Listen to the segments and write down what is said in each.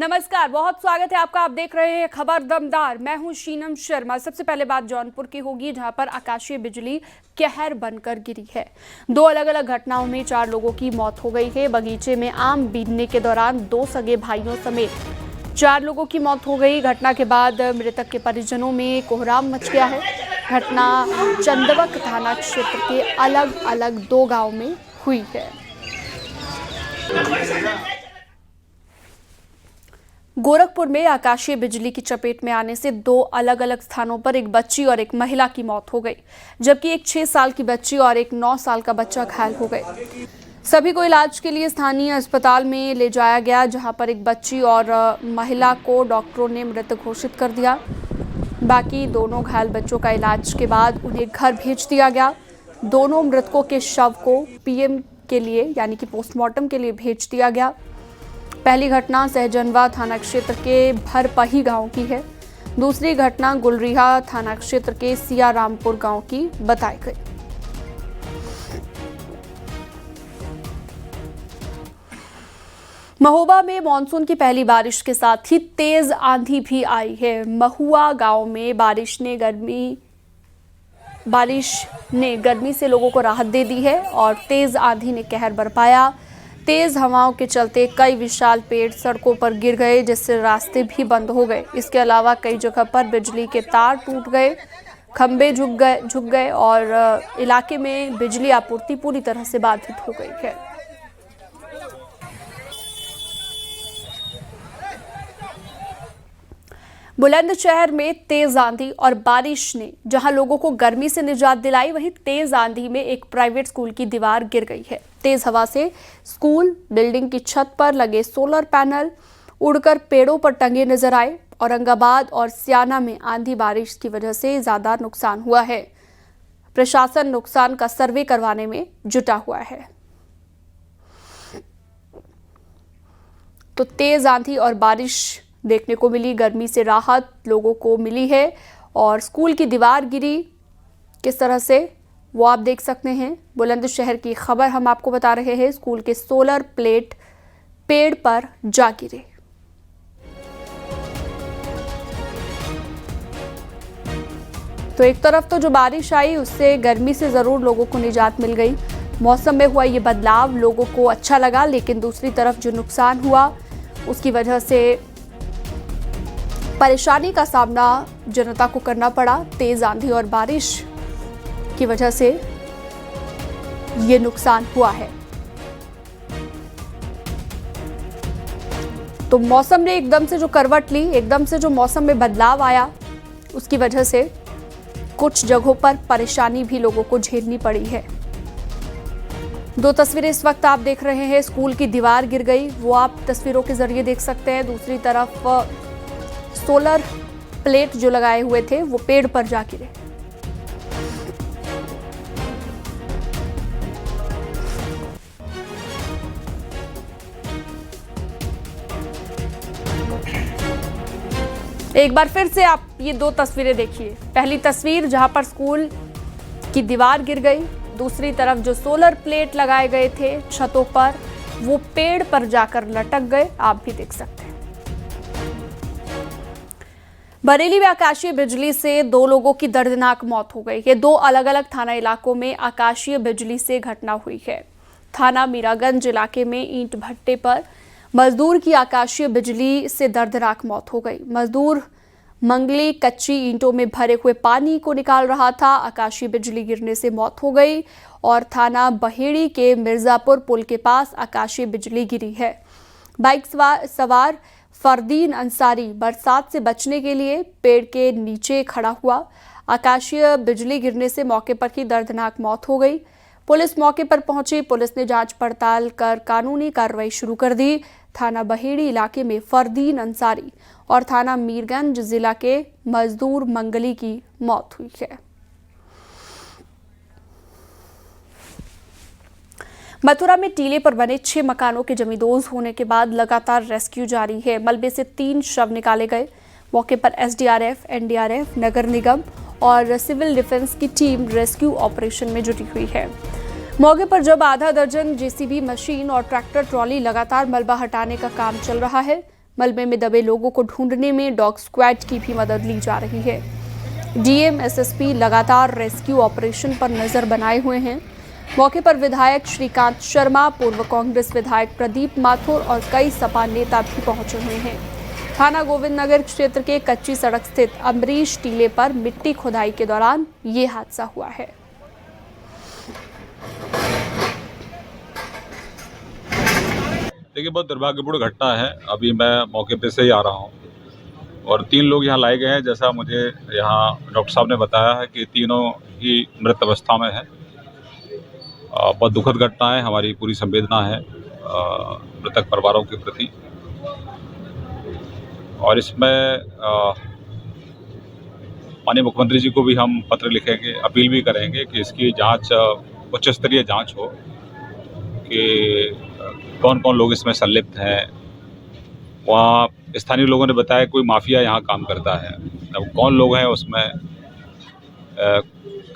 नमस्कार, बहुत स्वागत है आपका। आप देख रहे हैं खबर दमदार। मैं हूं शीनम शर्मा। सबसे पहले बात जौनपुर की होगी, जहां पर आकाशीय बिजली कहर बनकर गिरी है। दो अलग अलग घटनाओं में 4 लोगों की मौत हो गई है। बगीचे में आम बीनने के दौरान 2 सगे भाइयों समेत 4 लोगों की मौत हो गई। घटना के बाद मृतक के परिजनों में कोहराम मच गया है। घटना चंदवक थाना क्षेत्र के अलग अलग 2 गाँव में हुई है। गोरखपुर में आकाशीय बिजली की चपेट में आने से 2 अलग अलग स्थानों पर एक बच्ची और एक महिला की मौत हो गई, जबकि एक 6 साल की बच्ची और एक 9 साल का बच्चा घायल हो गए। सभी को इलाज के लिए स्थानीय अस्पताल में ले जाया गया, जहां पर एक बच्ची और महिला को डॉक्टरों ने मृत घोषित कर दिया। बाकी दोनों घायल बच्चों का इलाज के बाद उन्हें घर भेज दिया गया। दोनों मृतकों के शव को पीएम के लिए यानी कि पोस्टमार्टम के लिए भेज दिया गया। पहली घटना सहजनवा थाना क्षेत्र के भरपही गांव की है। दूसरी घटना गुलरिहा थाना क्षेत्र के सियारामपुर गांव की बताई गई। महोबा में मानसून की पहली बारिश के साथ ही तेज आंधी भी आई है। महुआ गांव में बारिश ने गर्मी से लोगों को राहत दे दी है और तेज आंधी ने कहर बरपाया। तेज हवाओं के चलते कई विशाल पेड़ सड़कों पर गिर गए, जिससे रास्ते भी बंद हो गए। इसके अलावा कई जगह पर बिजली के तार टूट गए, खंभे झुक गए और इलाके में बिजली आपूर्ति पूरी तरह से बाधित हो गई है। बुलंदशहर में तेज आंधी और बारिश ने जहां लोगों को गर्मी से निजात दिलाई, वहीं तेज आंधी में एक प्राइवेट स्कूल की दीवार गिर गई है। तेज हवा से स्कूल बिल्डिंग की छत पर लगे सोलर पैनल उड़कर पेड़ों पर टंगे नजर आए। औरंगाबाद और सियाना में आंधी बारिश की वजह से ज्यादा नुकसान हुआ है। प्रशासन नुकसान का सर्वे करवाने में जुटा हुआ है। तो तेज आंधी और बारिश देखने को मिली, गर्मी से राहत लोगों को मिली है। और स्कूल की दीवार गिरी किस तरह से वो आप देख सकते हैं। बुलंदशहर की खबर हम आपको बता रहे हैं। स्कूल के सोलर प्लेट पेड़ पर जा गिरे। तो एक तरफ तो जो बारिश आई उससे गर्मी से जरूर लोगों को निजात मिल गई, मौसम में हुआ ये बदलाव लोगों को अच्छा लगा, लेकिन दूसरी तरफ जो नुकसान हुआ उसकी वजह से परेशानी का सामना जनता को करना पड़ा। तेज आंधी और बारिश की वजह से ये नुकसान हुआ है। तो मौसम ने एकदम से जो करवट ली, एकदम से जो मौसम में बदलाव आया, उसकी वजह से कुछ जगहों पर परेशानी भी लोगों को झेलनी पड़ी है। 2 तस्वीरें इस वक्त आप देख रहे हैं। स्कूल की दीवार गिर गई, वो आप तस्वीरों के जरिए देख सकते हैं। दूसरी तरफ सोलर प्लेट जो लगाए हुए थे वो पेड़ पर जा गिरे। एक बार फिर से आप ये 2 तस्वीरें देखिए। पहली तस्वीर जहां पर स्कूल की दीवार गिर गई, दूसरी तरफ जो सोलर प्लेट लगाए गए थे छतों पर वो पेड़ पर जाकर लटक गए, आप भी देख सकते हैं। बरेली में आकाशीय बिजली से 2 लोगों की दर्दनाक मौत हो गई है। 2 अलग अलग थाना इलाकों में आकाशीय बिजली से घटना हुई है। थाना मीरागंज इलाके में ईंट भट्टे पर मजदूर की आकाशीय बिजली से दर्दनाक मौत हो गई। मजदूर मंगली कच्ची ईंटों में भरे हुए पानी को निकाल रहा था। आकाशीय बिजली गिरने से मौत हो गई। और थाना बहेड़ी के मिर्जापुर पुल के पास आकाशीय बिजली गिरी है। बाइक सवार फरदीन अंसारी बरसात से बचने के लिए पेड़ के नीचे खड़ा हुआ। आकाशीय बिजली गिरने से मौके पर ही दर्दनाक मौत हो गई। पुलिस मौके पर पहुंची। पुलिस ने जांच पड़ताल कर कानूनी कार्रवाई शुरू कर दी। थाना बहेड़ी इलाके में फरदीन अंसारी और थाना मीरगंज जिला के मजदूर मंगली की मौत हुई है। मथुरा में टीले पर बने 6 मकानों के जमींदोज होने के बाद लगातार रेस्क्यू जारी है। मलबे से 3 शव निकाले गए। मौके पर एसडीआरएफ, एनडीआरएफ, नगर निगम और सिविल डिफेंस की टीम रेस्क्यू ऑपरेशन में जुटी हुई है। मौके पर जब आधा दर्जन जेसीबी मशीन और ट्रैक्टर ट्रॉली लगातार मलबा हटाने का काम चल रहा है, मलबे में दबे लोगों को ढूंढने में डॉग स्क्वाड की भी मदद ली जा रही है। डीएम, एसएसपी लगातार रेस्क्यू ऑपरेशन पर नजर बनाए हुए हैं। मौके पर विधायक श्रीकांत शर्मा, पूर्व कांग्रेस विधायक प्रदीप माथुर और कई सपा नेता भी पहुंचे हुए हैं। थाना गोविंद नगर क्षेत्र के कच्ची सड़क स्थित अमरीश टीले पर मिट्टी खुदाई के दौरान ये हादसा हुआ है। देखिए, बहुत दुर्भाग्यपूर्ण घटना है। अभी मैं मौके पे से ही आ रहा हूँ और 3 लोग यहाँ लाए गए हैं। जैसा मुझे यहाँ डॉक्टर साहब ने बताया है कि तीनों ही मृत अवस्था में हैं। बहुत दुखद घटना है, हमारी पूरी संवेदना है मृतक परिवारों के प्रति। और इसमें माननीय मुख्यमंत्री जी को भी हम पत्र लिखेंगे, अपील भी करेंगे कि इसकी जांच, उच्च स्तरीय जांच हो कि कौन कौन लोग इसमें संलिप्त हैं। वहाँ स्थानीय लोगों ने बताया कोई माफिया यहाँ काम करता है। अब कौन लोग हैं उसमें,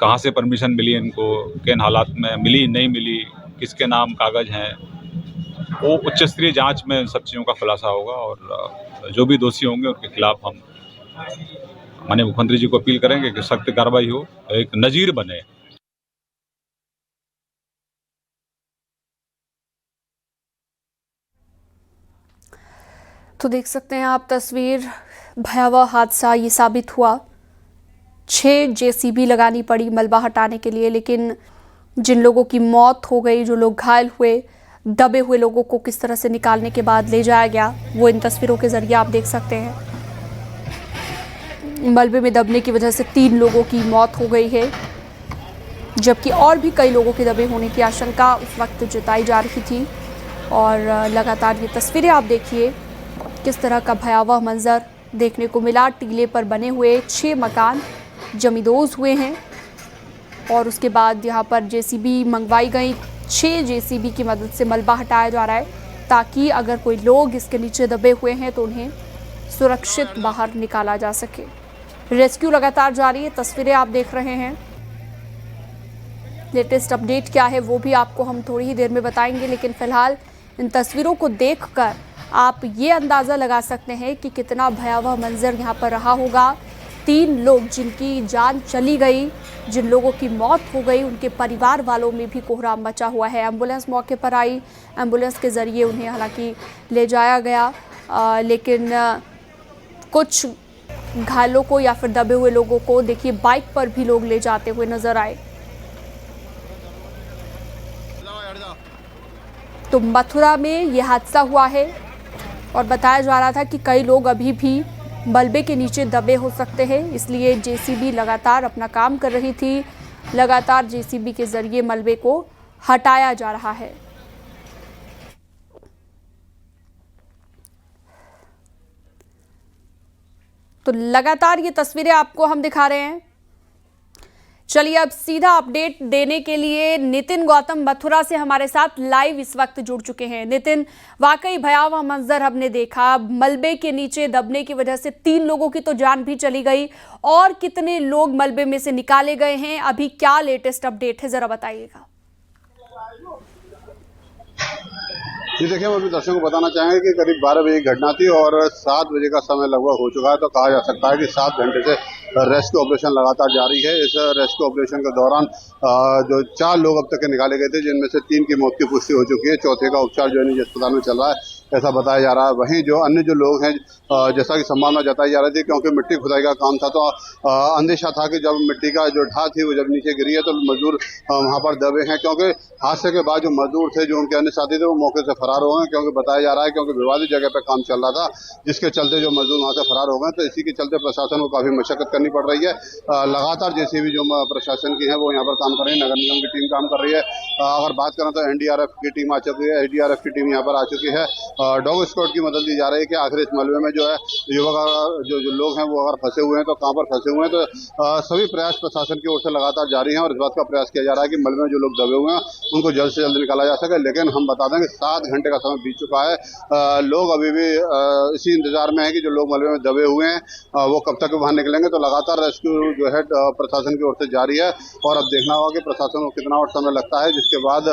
कहाँ से परमिशन मिली इनको, किन हालात में मिली, नहीं मिली, किसके नाम कागज़ हैं, वो उच्च स्तरीय जांच में इन सब चीज़ों का खुलासा होगा। और जो भी दोषी होंगे उनके खिलाफ हम माननीय मुख्यमंत्री जी को अपील करेंगे कि सख्त कार्रवाई हो, एक नज़ीर बने। तो देख सकते हैं आप तस्वीर, भयावह हादसा ये साबित हुआ। 6 जेसीबी लगानी पड़ी मलबा हटाने के लिए, लेकिन जिन लोगों की मौत हो गई, जो लोग घायल हुए, दबे हुए लोगों को किस तरह से निकालने के बाद ले जाया गया, वो इन तस्वीरों के जरिए आप देख सकते हैं। मलबे में दबने की वजह से 3 लोगों की मौत हो गई है, जबकि और भी कई लोगों के दबे होने की आशंका उस वक्त जताई जा रही थी। और लगातार ये तस्वीरें आप देखिए, किस तरह का भयावह मंजर देखने को मिला। टीले पर बने हुए 6 मकान जमींदोज हुए हैं और उसके बाद यहाँ पर जेसीबी मंगवाई गई। 6 जेसीबी की मदद से मलबा हटाया जा रहा है, ताकि अगर कोई लोग इसके नीचे दबे हुए हैं तो उन्हें सुरक्षित बाहर निकाला जा सके। रेस्क्यू लगातार जारी है, तस्वीरें आप देख रहे हैं। लेटेस्ट अपडेट क्या है वो भी आपको हम थोड़ी ही देर में बताएंगे, लेकिन फिलहाल इन तस्वीरों को देखकर आप ये अंदाज़ा लगा सकते हैं कि कितना भयावह मंजर यहाँ पर रहा होगा। 3 लोग जिनकी जान चली गई, जिन लोगों की मौत हो गई, उनके परिवार वालों में भी कोहराम मचा हुआ है। एम्बुलेंस मौके पर आई, एम्बुलेंस के ज़रिए उन्हें हालांकि ले जाया गया, लेकिन कुछ घायलों को या फिर दबे हुए लोगों को देखिए बाइक पर भी लोग ले जाते हुए नजर आए। तो मथुरा में ये हादसा हुआ है और बताया जा रहा था कि कई लोग अभी भी मलबे के नीचे दबे हो सकते हैं, इसलिए जेसीबी लगातार अपना काम कर रही थी। लगातार जेसीबी के जरिए मलबे को हटाया जा रहा है। तो लगातार ये तस्वीरें आपको हम दिखा रहे हैं। चलिए अब सीधा अपडेट देने के लिए नितिन गौतम मथुरा से हमारे साथ लाइव इस वक्त जुड़ चुके हैं। नितिन, वाकई भयावह मंजर हमने देखा, मलबे के नीचे दबने की वजह से 3 लोगों की तो जान भी चली गई, और कितने लोग मलबे में से निकाले गए हैं, अभी क्या लेटेस्ट अपडेट है, जरा बताइएगा। जी देखिए, हम अभी दर्शकों को बताना चाहेंगे कि करीब 12 बजे की घटना थी और 7 बजे का समय लगभग हो चुका है। तो कहा जा सकता है कि 7 घंटे से रेस्क्यू ऑपरेशन लगातार जारी है। इस रेस्क्यू ऑपरेशन के दौरान जो 4 लोग अब तक के निकाले गए थे, जिनमें से 3 की मौत की पुष्टि हो चुकी है। चौथे का उपचार जो है निजी अस्पताल में चल रहा है, ऐसा बताया जा रहा है। वहीं जो अन्य जो लोग हैं, जैसा कि संभावना जताई जा रही थी, क्योंकि मिट्टी खुदाई का काम था, तो अंदेशा था कि जब मिट्टी का जो ढाल थी वो जब नीचे गिरी है तो मजदूर वहाँ पर दबे हैं। क्योंकि हादसे के बाद जो मजदूर थे, जो उनके अन्य साथी थे, वो मौके से फरार हो गए। क्योंकि बताया जा रहा है क्योंकि विवादित जगह पर काम चल रहा था, जिसके चलते जो मजदूर वहाँ से फरार हो गए। तो इसी के चलते प्रशासन को काफी मशक्कत करनी पड़ रही है। लगातार जेसीबी जो प्रशासन की है वो यहाँ पर काम कर रही है, नगर निगम की टीम काम कर रही है। अगर बात करें तो एनडीआरएफ की टीम आ चुकी है, एसडीआरएफ की टीम यहाँ पर आ चुकी है। डॉग स्क्वाड की मदद ली जा रही है कि आखिर इस मलबे में जो है युवक जो लोग हैं वो अगर फंसे हुए हैं तो कहाँ पर फंसे हुए हैं। तो सभी प्रयास प्रशासन की ओर से लगातार जारी हैं और इस बात का प्रयास किया जा रहा है कि मलबे में जो लोग दबे हुए हैं उनको जल्द से जल्द निकाला जा सके। लेकिन हम बता दें कि 7 घंटे का समय बीत चुका है। लोग अभी भी इसी इंतजार में है कि जो लोग मलबे में दबे हुए हैं वो कब तक बाहर निकलेंगे। तो लगातार रेस्क्यू जो है प्रशासन की ओर से जारी है और अब देखना होगा कि प्रशासन को कितना और समय लगता है, जिसके बाद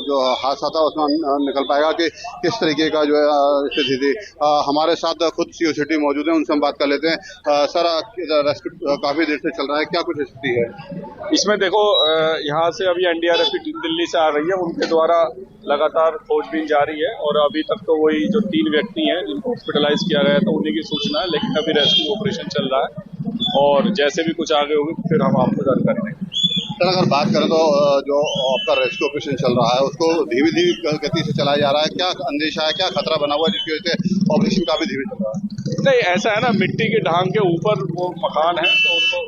जो हादसा था उसमें निकल पाएगा कि किस किस तरीके का जो है स्थिति थी। हमारे साथ खुद CO सिटी मौजूद है, उनसे हम बात कर लेते हैं। सर, रेस्क्यू काफी देर से चल रहा है, क्या कुछ स्थिति है इसमें? देखो, यहाँ से अभी NDRF की टीम दिल्ली से आ रही है, उनके द्वारा लगातार खोजबीन जारी है और अभी तक तो वही जो 3 व्यक्ति हैं जिनको हॉस्पिटलाइज किया गया था उन्हीं की सूचना है, लेकिन अभी रेस्क्यू ऑपरेशन चल रहा है और जैसे भी कुछ आगे होगी फिर हम आपको जानकारी देंगे। सर, अगर बात करें तो जो आपका रेस्क्यू ऑपरेशन चल रहा है उसको धीमी गति से चलाया जा रहा है, क्या अंदेशा है, क्या खतरा बना हुआ है जिसकी वजह से ऑपरेशन काफी धीमे चल रहा है? नहीं, ऐसा है ना, मिट्टी की ढांग के ऊपर वो मकान है तो उनको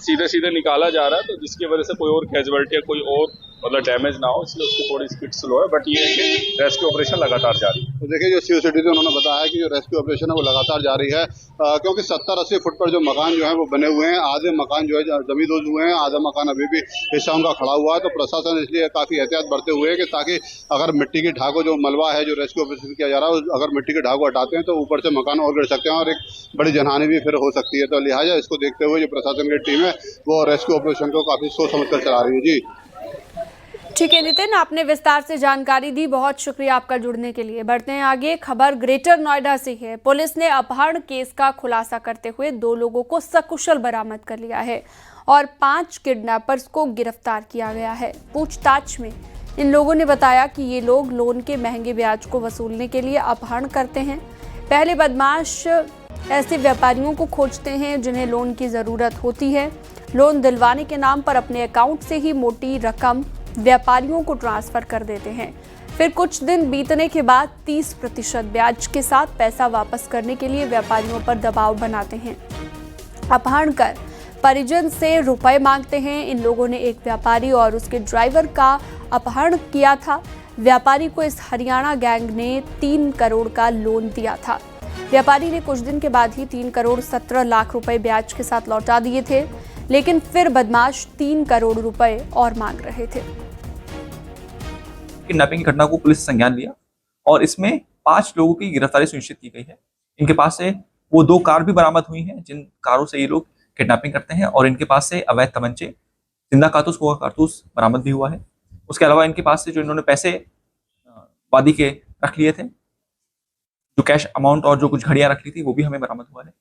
सीधे सीधे निकाला जा रहा है, तो जिसकी वजह से कोई और कैजुअलिटी या कोई और मतलब डैमेज ना हो, इसलिए उसकी थोड़ी स्पीड स्लो है, बट ये है कि रेस्क्यू ऑपरेशन लगातार जारी है। तो देखिए, जो CO सिटी से उन्होंने बताया कि जो रेस्क्यू ऑपरेशन है वो लगातार जारी है, क्योंकि 70-80 फुट पर जो मकान जो है वो बने हुए हैं, आधे मकान जो है जमींदोज हुए हैं, आधा मकान अभी भी हिस्सा उनका खड़ा हुआ है। तो प्रशासन इसलिए काफी एहतियात बरते हुए है कि ताकि अगर मिट्टी की ढाको जो मलबा है जो रेस्क्यू ऑपरेशन किया जा रहा है, अगर मिट्टी की ढाको हटाते हैं तो ऊपर से मकान और गिर सकते हैं और एक बड़ी जनहानि भी फिर हो सकती है। तो लिहाजा इसको देखते हुए जो प्रशासन की टीम है वो रेस्क्यू ऑपरेशन को काफी सोच समझ कर चला रही है। जी ठीक है नितिन, आपने विस्तार से जानकारी दी, बहुत शुक्रिया आपका जुड़ने के लिए। बढ़ते हैं आगे, खबर ग्रेटर नोएडा से है। पुलिस ने अपहरण केस का खुलासा करते हुए 2 लोगों को सकुशल बरामद कर लिया है और 5 किडनैपर्स को गिरफ्तार किया गया है। पूछताछ में इन लोगों ने बताया कि ये लोग लोन के महंगे ब्याज को वसूलने के लिए अपहरण करते हैं। पहले बदमाश ऐसे व्यापारियों को खोजते हैं जिन्हें लोन की ज़रूरत होती है। लोन दिलवाने के नाम पर अपने अकाउंट से ही मोटी रकम व्यापारियों को ट्रांसफर कर देते हैं। फिर कुछ दिन बीतने के बाद 30% ब्याज के साथ पैसा वापस करने के लिए व्यापारियों पर दबाव बनाते हैं। अपहरण कर परिजन से रुपए मांगते हैं। इन लोगों ने एक व्यापारी और उसके ड्राइवर का अपहरण किया था। व्यापारी को इस हरियाणा गैंग ने 3 करोड़ का लोन दिया था। व्यापारी ने कुछ दिन के बाद ही 3 करोड़ 17 लाख रुपए ब्याज के साथ लौटा दिए थे, लेकिन फिर बदमाश 3 करोड़ रुपए और मांग रहे थे। किडनैपिंग की घटना को पुलिस ने संज्ञान लिया और इसमें 5 लोगों की गिरफ्तारी सुनिश्चित की गई है। इनके पास से वो 2 कार भी बरामद हुई हैं जिन कारों से ये लोग किडनैपिंग करते हैं और इनके पास से अवैध तमंचे, जिंदा कारतूस, गोला कारतूस बरामद भी हुआ है। उसके अलावा इनके पास से जो इन्होंने पैसे वादी के रख लिए थे, जो कैश अमाउंट और जो कुछ घड़ियां रख ली थी, वो भी हमें बरामद हुआ है।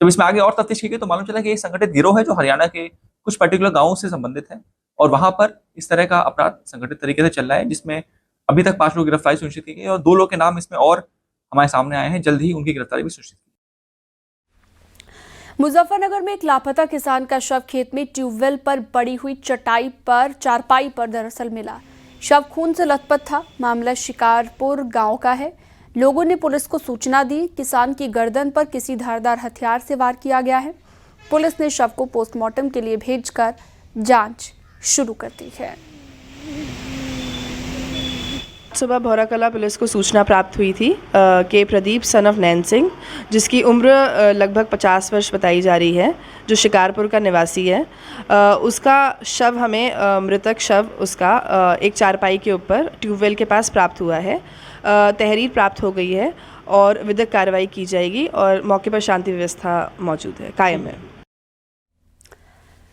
जब इसमें आगे और तफ्तीश की गई तो मालूम चला कि एक संगठित गिरोह है जो हरियाणा के कुछ पर्टिकुलर गांवों से संबंधित है और वहां पर इस तरह का अपराध संगठित तरीके से चल रहा है, जिसमें अभी तक 5 लोग गिरफ्तारी सुनिश्चित की गई और 2 लोग के नाम इसमें और हमारे सामने आए हैं। जल्द ही उनकी गिरफ्तारी भी सुनिश्चित की। मुजफ्फरनगर में एक लापता किसान का शव खेत में ट्यूबवेल पर पड़ी हुई चारपाई पर दरअसल मिला। शव खून से लथपथ था। मामला शिकारपुर गांव का है। लोगों ने पुलिस को सूचना दी। किसान की गर्दन पर किसी धारदार हथियार से वार किया गया है। पुलिस ने शव को पोस्टमार्टम के लिए भेजकर जांच शुरू कर दी है। सुबह भौराकला पुलिस को सूचना प्राप्त हुई थी कि प्रदीप सन ऑफ नैन सिंह, जिसकी उम्र लगभग 50 वर्ष बताई जा रही है, जो शिकारपुर का निवासी है, उसका शव हमें मृतक शव उसका एक चारपाई के ऊपर ट्यूबवेल के पास प्राप्त हुआ है। तहरीर प्राप्त हो गई है और विधिक कार्रवाई की जाएगी और मौके पर शांति व्यवस्था मौजूद है, कायम है।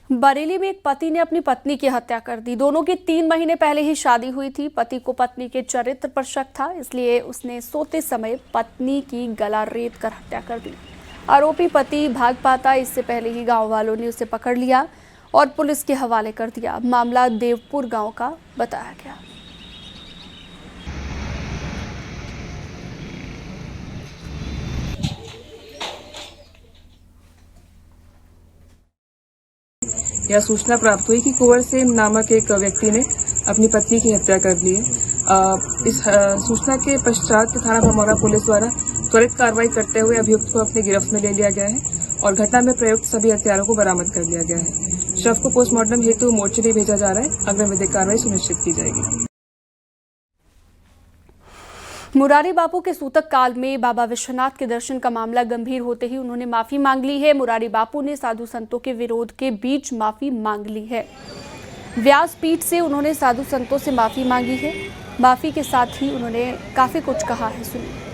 बरेली में एक पति ने अपनी पत्नी की हत्या कर दी। दोनों की 3 महीने पहले ही शादी हुई थी। पति को पत्नी के चरित्र पर शक था, इसलिए उसने सोते समय पत्नी की गला रेत कर हत्या कर दी। आरोपी पति भाग पाता, इससे पहले ही गांव वालों ने उसे पकड़ लिया और पुलिस के हवाले कर दिया। मामला देवपुर गांव का बताया गया। यह सूचना प्राप्त हुई कि कुंवर सेन नामक एक व्यक्ति ने अपनी पत्नी की हत्या कर ली है। इस सूचना के पश्चात थाना भमौरा पुलिस द्वारा त्वरित कार्रवाई करते हुए अभियुक्त को अपनी गिरफ्त में ले लिया गया है और घटना में प्रयुक्त सभी हथियारों को बरामद कर लिया गया है। शव को पोस्टमार्टम हेतु मोर्चरी भेजा जा रहा है। अग्रिम विधिक कार्रवाई सुनिश्चित की जाएगी। मुरारी बापू के सूतक काल में बाबा विश्वनाथ के दर्शन का मामला गंभीर होते ही उन्होंने माफी मांग ली है। मुरारी बापू ने साधु संतों के विरोध के बीच माफी मांग ली है। व्यासपीठ से उन्होंने साधु संतों से माफी मांगी है। माफी के साथ ही उन्होंने काफी कुछ कहा है, सुनिए।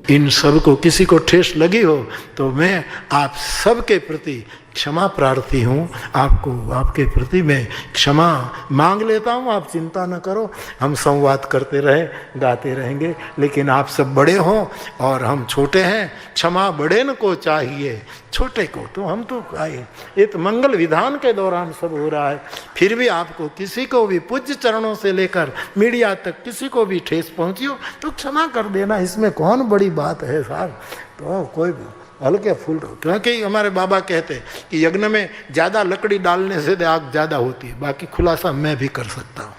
इन सब को किसी को ठेस लगी हो तो मैं आप सबके प्रति क्षमा प्रार्थी हूँ, आपको आपके प्रति मैं क्षमा मांग लेता हूँ। आप चिंता न करो, हम संवाद करते रहे, गाते रहेंगे, लेकिन आप सब बड़े हों और हम छोटे हैं। क्षमा बड़े न को चाहिए, छोटे को तो हम तो आए। ये तो मंगल विधान के दौरान सब हो रहा है, फिर भी आपको किसी को भी पूज्य चरणों से लेकर मीडिया तक किसी को भी ठेस पहुँची हो तो क्षमा कर देना, इसमें कौन बड़ी बात है साहब। तो कोई भी हल्के फूल, क्योंकि हमारे बाबा कहते हैं कि यज्ञ में ज़्यादा लकड़ी डालने से आग ज़्यादा होती है। बाकी खुलासा मैं भी कर सकता हूँ,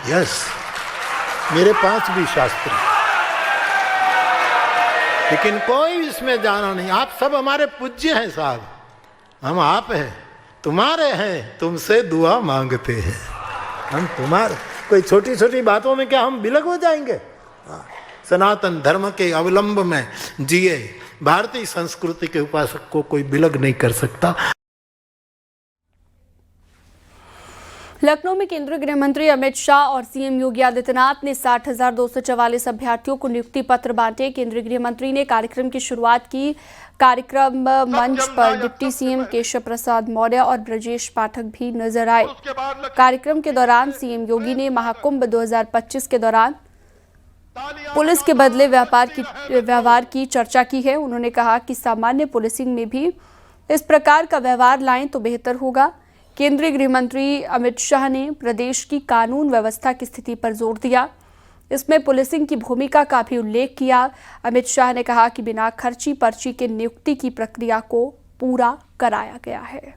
यस, मेरे पास भी शास्त्र है, लेकिन कोई इसमें जाना नहीं। आप सब हमारे पूज्य हैं साहब, हम आप हैं, तुम्हारे हैं, तुमसे दुआ मांगते हैं हम तुम्हारे। कोई छोटी छोटी बातों में क्या हम बिलग हो जाएंगे? सनातन धर्म के अवलंब में जिए भारतीय संस्कृति के उपासक को कोई बिलग नहीं कर सकता। लखनऊ में केंद्रीय गृह मंत्री अमित शाह और सीएम योगी आदित्यनाथ ने 60,244 अभ्यर्थियों को नियुक्ति पत्र बांटे। केंद्रीय गृह मंत्री ने कार्यक्रम की शुरुआत की। कार्यक्रम मंच पर डिप्टी सीएम केशव प्रसाद मौर्य और ब्रजेश पाठक भी नजर आए। कार्यक्रम के दौरान सीएम योगी ने महाकुंभ 2025 के दौरान पुलिस के बदले व्यवहार की चर्चा की है। उन्होंने कहा कि सामान्य पुलिसिंग में भी इस प्रकार का व्यवहार लाएं तो बेहतर होगा। केंद्रीय गृह मंत्री अमित शाह ने प्रदेश की कानून व्यवस्था की स्थिति पर जोर दिया। इसमें पुलिसिंग की भूमिका का भी उल्लेख किया। अमित शाह ने कहा कि बिना खर्ची पर्ची के नियुक्ति की प्रक्रिया को पूरा कराया गया है।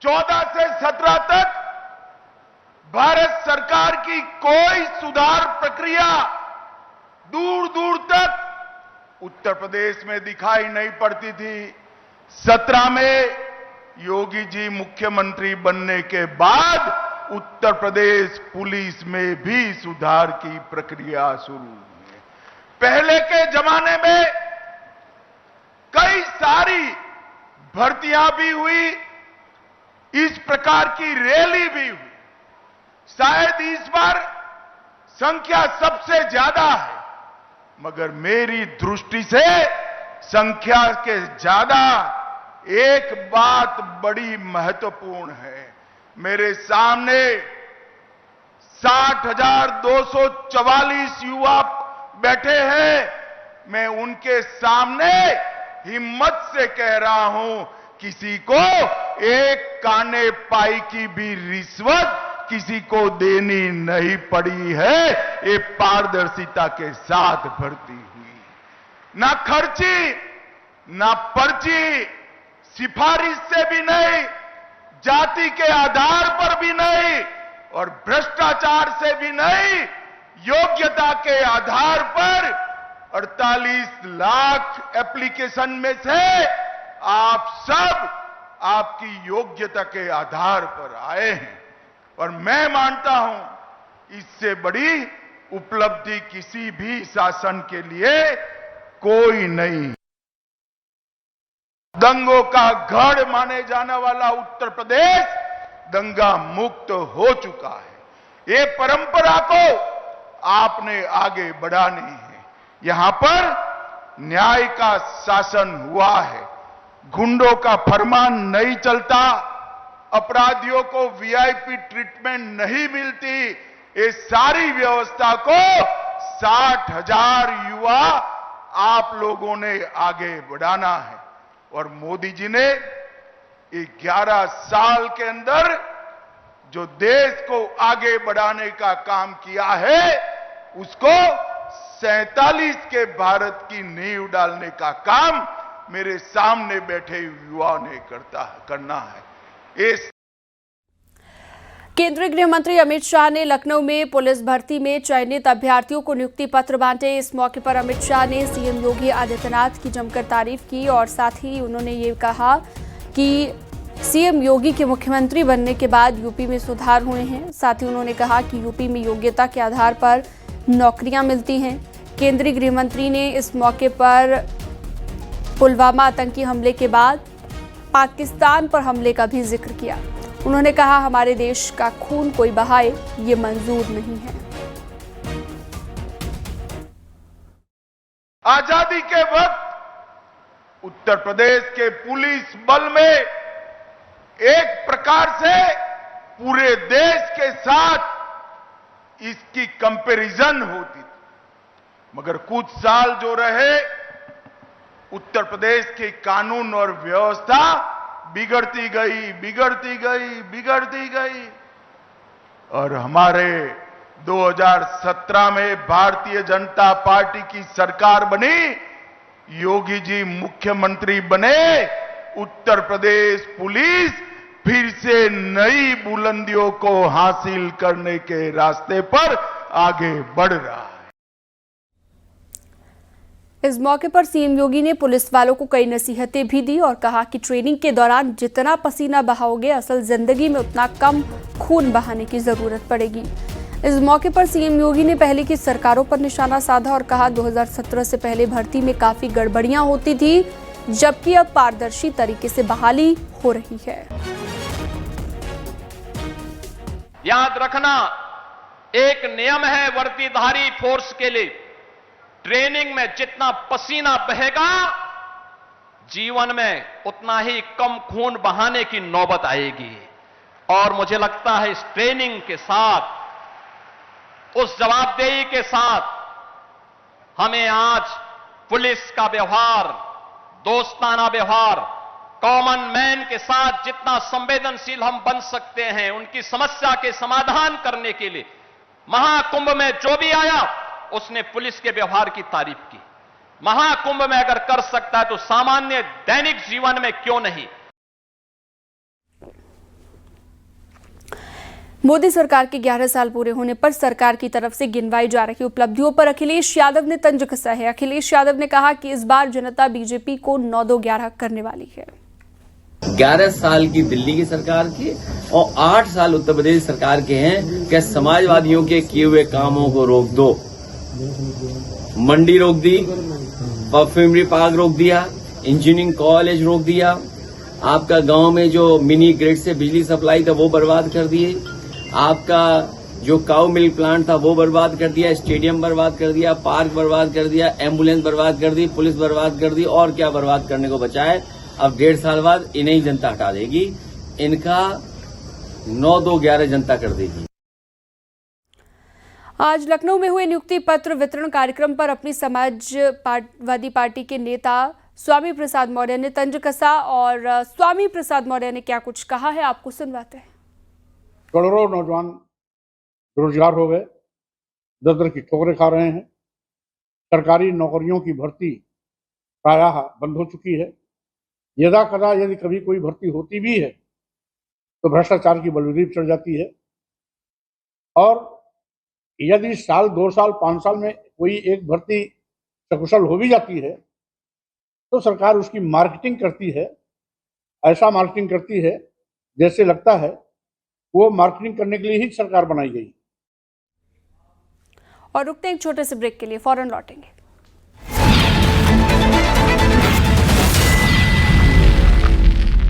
चौदह से 17 तक भारत सरकार की कोई सुधार प्रक्रिया दूर दूर तक उत्तर प्रदेश में दिखाई नहीं पड़ती थी। 17 में योगी जी मुख्यमंत्री बनने के बाद उत्तर प्रदेश पुलिस में भी सुधार की प्रक्रिया शुरू हुई। पहले के जमाने में कई सारी भर्तियां भी हुई, इस प्रकार की रैली भी हुई। शायद इस बार संख्या सबसे ज्यादा है, मगर मेरी दृष्टि से संख्या के ज्यादा एक बात बड़ी महत्वपूर्ण है। मेरे सामने 60,244 युवा बैठे हैं। मैं उनके सामने हिम्मत से कह रहा हूं, किसी को एक काने पाई की भी रिश्वत किसी को देनी नहीं पड़ी है। ये पारदर्शिता के साथ भर्ती हुई, ना खर्ची ना पर्ची, सिफारिश से भी नहीं, जाति के आधार पर भी नहीं और भ्रष्टाचार से भी नहीं, योग्यता के आधार पर 48 लाख एप्लीकेशन में से आप सब आपकी योग्यता के आधार पर आए हैं और मैं मानता हूं इससे बड़ी उपलब्धि किसी भी शासन के लिए कोई नहीं। दंगों का गढ़ माने जाने वाला उत्तर प्रदेश दंगा मुक्त हो चुका है। ये परंपरा को आपने आगे बढ़ानी है। यहां पर न्याय का शासन हुआ है, गुंडों का फरमान नहीं चलता, अपराधियों को वीआईपी ट्रीटमेंट नहीं मिलती। ये सारी व्यवस्था को 60,000 युवा आप लोगों ने आगे बढ़ाना है और मोदी जी ने 11 साल के अंदर जो देश को आगे बढ़ाने का काम किया है, उसको 47 के भारत की नींव डालने का काम मेरे सामने बैठे युवाओं ने करना है। केंद्रीय गृह मंत्री अमित शाह ने लखनऊ में पुलिस भर्ती में चयनित अभ्यर्थियों को नियुक्ति पत्र बांटे। इस मौके पर अमित शाह ने सीएम योगी आदित्यनाथ की जमकर तारीफ की और साथ ही उन्होंने ये कहा कि सीएम योगी के मुख्यमंत्री बनने के बाद यूपी में सुधार हुए हैं। साथ ही उन्होंने कहा कि यूपी में योग्यता के आधार पर नौकरियां मिलती हैं। केंद्रीय गृह मंत्री ने इस मौके पर पुलवामा आतंकी हमले के बाद पाकिस्तान पर हमले का भी जिक्र किया। उन्होंने कहा, हमारे देश का खून कोई बहाए ये मंजूर नहीं है। आजादी के वक्त उत्तर प्रदेश के पुलिस बल में एक प्रकार से पूरे देश के साथ इसकी कंपैरिजन होती थी, मगर कुछ साल जो रहे उत्तर प्रदेश के कानून और व्यवस्था बिगड़ती गई और हमारे 2017 में भारतीय जनता पार्टी की सरकार बनी, योगी जी मुख्यमंत्री बने, उत्तर प्रदेश पुलिस फिर से नई बुलंदियों को हासिल करने के रास्ते पर आगे बढ़ रहा है। इस मौके पर सीएम योगी ने पुलिस वालों को कई नसीहतें भी दी और कहा कि ट्रेनिंग के दौरान जितना पसीना बहाओगे, असल जिंदगी में उतना कम खून बहाने की जरूरत पड़ेगी। इस मौके पर सीएम योगी ने पहले की सरकारों पर निशाना साधा और कहा 2017 से पहले भर्ती में काफी गड़बड़ियां होती थी, जबकि अब पारदर्शी तरीके से बहाली हो रही है। याद रखना, एक नियम है वर्दीधारी फोर्स के लिए, ट्रेनिंग में जितना पसीना बहेगा जीवन में उतना ही कम खून बहाने की नौबत आएगी। और मुझे लगता है इस ट्रेनिंग के साथ, उस जवाबदेही के साथ हमें आज पुलिस का व्यवहार, दोस्ताना व्यवहार, कॉमन मैन के साथ जितना संवेदनशील हम बन सकते हैं उनकी समस्या के समाधान करने के लिए, महाकुंभ में जो भी आया उसने पुलिस के व्यवहार की तारीफ की। महाकुंभ में अगर कर सकता है तो सामान्य दैनिक जीवन में क्यों नहीं। मोदी सरकार के 11 साल पूरे होने पर सरकार की तरफ से गिनवाई जा रही उपलब्धियों पर अखिलेश यादव ने तंज कसा है। अखिलेश यादव ने कहा कि इस बार जनता बीजेपी को 9-2-11 करने वाली है। 11 साल की दिल्ली की सरकार की और 8 साल उत्तर प्रदेश सरकार के हैं। क्या समाजवादियों के किए हुए कामों को रोक दो, मंडी रोक दी, परफ्यूमरी पार्क रोक दिया, इंजीनियरिंग कॉलेज रोक दिया, आपका गांव में जो मिनी ग्रिड से बिजली सप्लाई था वो बर्बाद कर दिए, आपका जो काउ मिल्क प्लांट था वो बर्बाद कर दिया, स्टेडियम बर्बाद कर दिया, पार्क बर्बाद कर दिया, एम्बुलेंस बर्बाद कर दी, पुलिस बर्बाद कर दी, और क्या बर्बाद करने को बचा है। अब 1.5 साल बाद इन्हें ही जनता हटा देगी, इनका 9-2-11 जनता कर देगी। आज लखनऊ में हुए नियुक्ति पत्र वितरण कार्यक्रम पर अपनी समाजवादी पार्टी के नेता स्वामी प्रसाद मौर्य ने तंज कसा और स्वामी प्रसाद मौर्य ने क्या कुछ कहा है आपको सुनवाते हैं। करोड़ों नौजवान बेरोजगार हो गए, दर की ठोकरें खा रहे हैं, सरकारी नौकरियों की भर्ती प्रायः बंद हो चुकी है। यदा कदा यदि कभी कोई भर्ती होती भी है तो भ्रष्टाचार की बलुदीप चढ़ जाती है, और यदि साल 2 साल 5 साल में कोई एक भर्ती सकुशल हो भी जाती है तो सरकार उसकी मार्केटिंग करती है, ऐसा मार्केटिंग करती है जैसे लगता है वो मार्केटिंग करने के लिए ही सरकार बनाई गई। और रुकते हैं एक छोटे से ब्रेक के लिए, फौरन लौटेंगे।